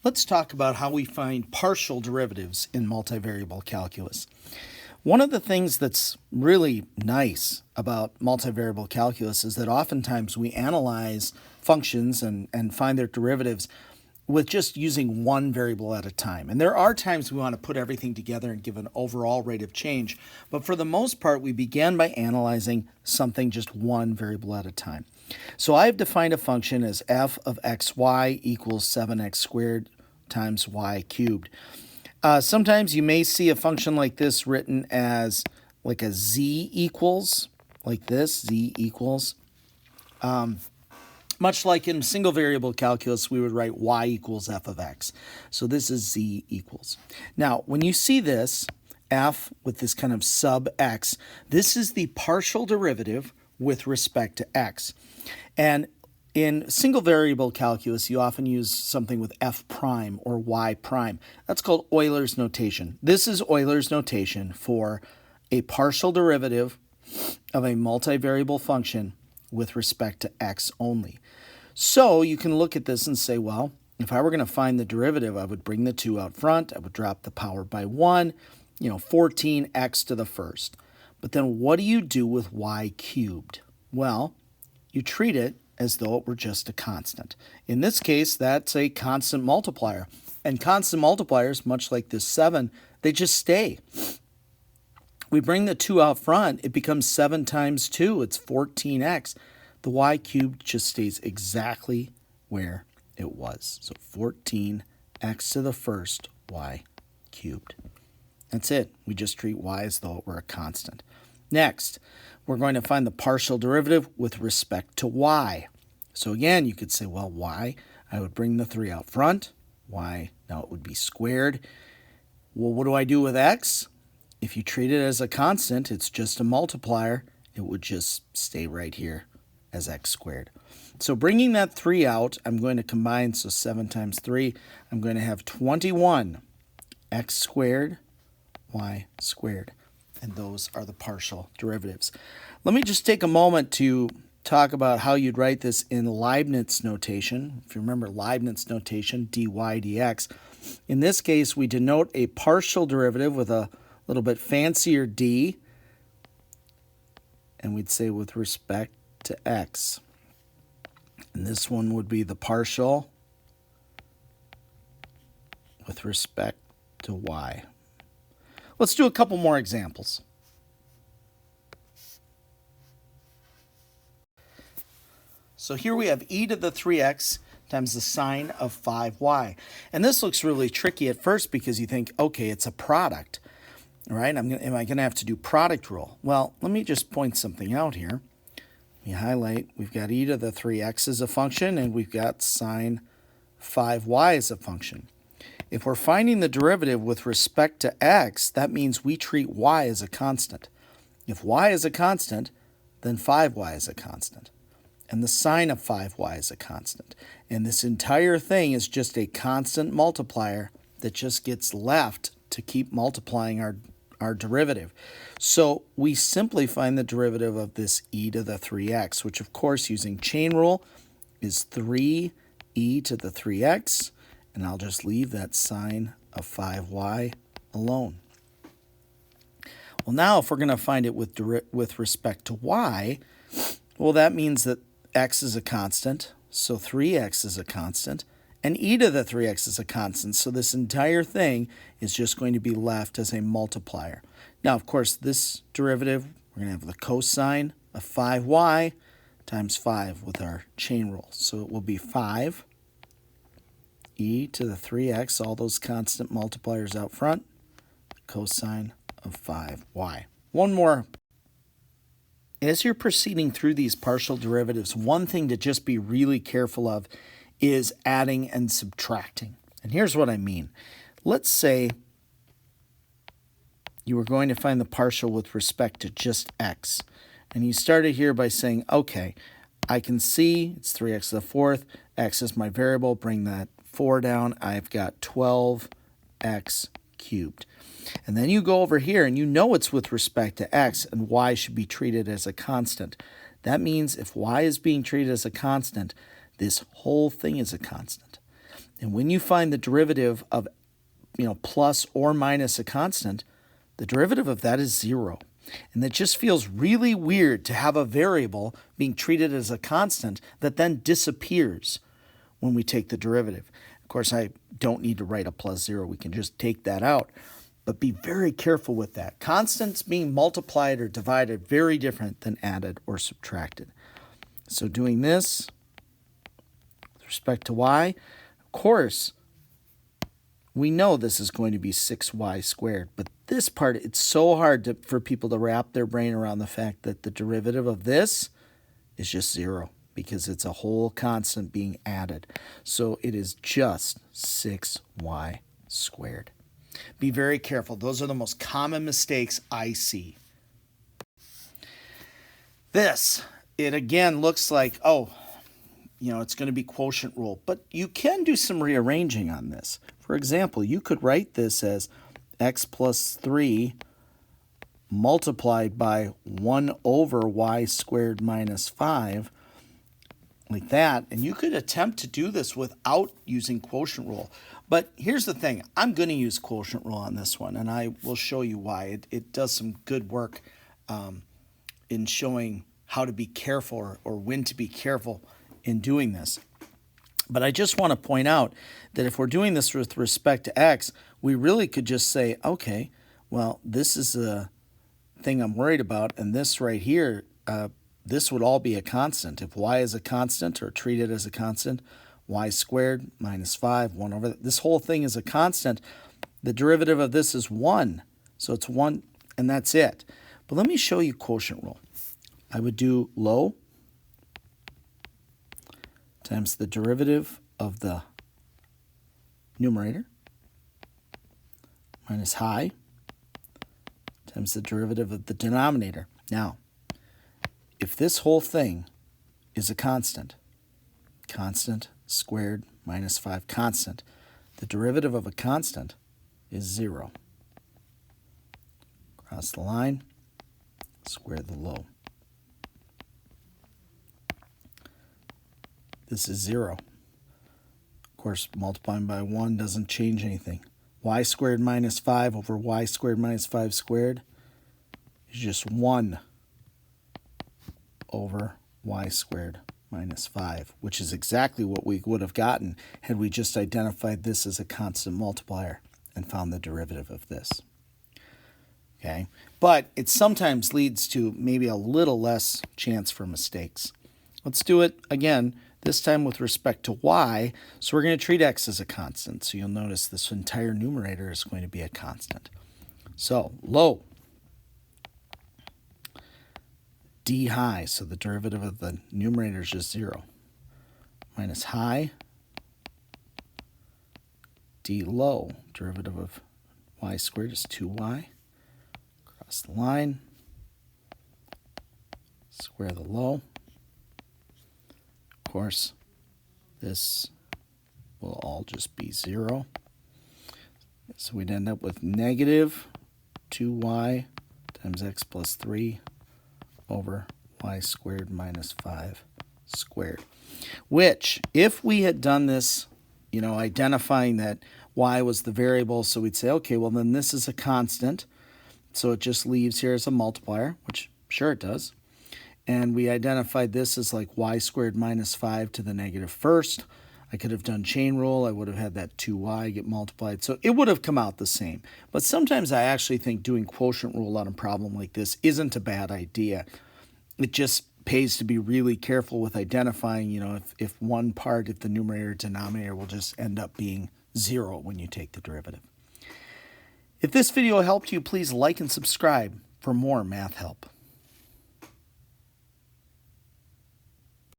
Let's talk about how we find partial derivatives in multivariable calculus. One of the things that's really nice about multivariable calculus is that oftentimes we analyze functions and find their derivatives with just using one variable at a time. And there are times we want to put everything together and give an overall rate of change, but for the most part, we began by analyzing something just one variable at a time. So I've defined a function as f of xy equals 7x squared times y cubed. Sometimes you may see a function like this written as like a z equals, like this, z equals. Much like in single variable calculus, we would write y equals f of x. So this is z equals. Now, when you see this, f with this kind of sub x, this is the partial derivative with respect to x. And in single variable calculus, you often use something with f prime or y prime. That's called Euler's notation. This is Euler's notation for a partial derivative of a multivariable function with respect to x only. So you can look at this and say, well, if I were going to find the derivative, I would bring the 2 out front. I would drop the power by 1, 14x to the first. But then what do you do with y cubed? Well, you treat it as though it were just a constant. In this case, that's a constant multiplier. And constant multipliers, much like this 7, they just stay. We bring the 2 out front, it becomes 7 times 2, it's 14x. The y cubed just stays exactly where it was. So 14x to the first y cubed. That's it. We just treat y as though it were a constant. Next, we're going to find the partial derivative with respect to y. So again, you could say, well, y, I would bring the 3 out front. Y, now it would be squared. Well, what do I do with x? If you treat it as a constant, it's just a multiplier. It would just stay right here as x squared. So bringing that 3 out, I'm going to combine, so 7 times 3, I'm going to have 21 x squared, y squared. And those are the partial derivatives. Let me just take a moment to talk about how you'd write this in Leibniz notation. If you remember Leibniz notation, dy dx. In this case, we denote a partial derivative with a little bit fancier d, and we'd say with respect to x. And this one would be the partial with respect to y. Let's do a couple more examples. So here we have e to the 3x times the sine of 5y. And this looks really tricky at first because you think, okay, it's a product. All right, am I going to have to do product rule? Well, let me just point something out here. Let me highlight. We've got e to the 3x as a function, and we've got sine 5y as a function. If we're finding the derivative with respect to x, that means we treat y as a constant. If y is a constant, then 5y is a constant. And the sine of 5y is a constant. And this entire thing is just a constant multiplier that just gets left to keep multiplying our derivative. So we simply find the derivative of this e to the 3x, which of course using chain rule is 3e to the 3x, and I'll just leave that sine of 5y alone. Well, now if we're going to find it with respect to y, well, that means that x is a constant, so 3x is a constant, and e to the 3x is a constant, so this entire thing is just going to be left as a multiplier. Now, of course, this derivative, we're going to have the cosine of 5y times 5 with our chain rule. So it will be 5 e to the 3x, all those constant multipliers out front, cosine of 5y. One more. As you're proceeding through these partial derivatives, one thing to just be really careful of is adding and subtracting. And here's what I mean. Let's say you were going to find the partial with respect to just x. And you started here by saying, okay, I can see it's 3x to the fourth. X is my variable. Bring that 4 down. I've got 12x cubed. And then you go over here and you know it's with respect to x, and y should be treated as a constant. That means if y is being treated as a constant, this whole thing is a constant. And when you find the derivative of plus or minus a constant, the derivative of that is 0. And it just feels really weird to have a variable being treated as a constant that then disappears when we take the derivative. Of course, I don't need to write a plus 0. We can just take that out. But be very careful with that. Constants being multiplied or divided, very different than added or subtracted. So doing this with respect to y, of course, we know this is going to be 6y squared. But this part, it's so hard for people to wrap their brain around the fact that the derivative of this is just 0 because it's a whole constant being added. So it is just 6y squared. Be very careful. Those are the most common mistakes I see. This, it again looks like, it's going to be quotient rule. But you can do some rearranging on this. For example, you could write this as x plus 3 multiplied by 1 over y squared minus 5, like that. And you could attempt to do this without using quotient rule. But here's the thing. I'm going to use quotient rule on this one, and I will show you why. It does some good work in showing how to be careful or when to be careful in doing this. But I just want to point out that if we're doing this with respect to x, we really could just say, okay, well, this is a thing I'm worried about, and this right here, this would all be a constant. If y is a constant or treated as a constant, y squared minus 5, 1 over, this whole thing is a constant. The derivative of this is 1. So it's 1, and that's it. But let me show you quotient rule. I would do low times the derivative of the numerator minus high times the derivative of the denominator. Now, if this whole thing is a constant squared minus 5 constant, the derivative of a constant is 0. Cross the line, square the low. This is 0. Of course, multiplying by 1 doesn't change anything. Y squared minus 5 over y squared minus 5 squared is just 1 over y squared minus 5, which is exactly what we would have gotten had we just identified this as a constant multiplier and found the derivative of this. Okay, but it sometimes leads to maybe a little less chance for mistakes. Let's do it again, this time with respect to y. So we're going to treat x as a constant. So you'll notice this entire numerator is going to be a constant. So low, d high, so the derivative of the numerator is just 0, minus high, d low, derivative of y squared is 2y, cross the line, square the low. Of course, this will all just be 0. So we'd end up with negative 2y times x plus 3 over y squared minus 5 squared. Which, if we had done this, identifying that y was the variable, so we'd say, okay, well then this is a constant, so it just leaves here as a multiplier, which sure it does. And we identified this as like y squared minus 5 to the negative first. I could have done chain rule. I would have had that 2y get multiplied. So it would have come out the same. But sometimes I actually think doing quotient rule on a problem like this isn't a bad idea. It just pays to be really careful with identifying, if one part, if the numerator or denominator will just end up being 0 when you take the derivative. If this video helped you, please like and subscribe for more math help.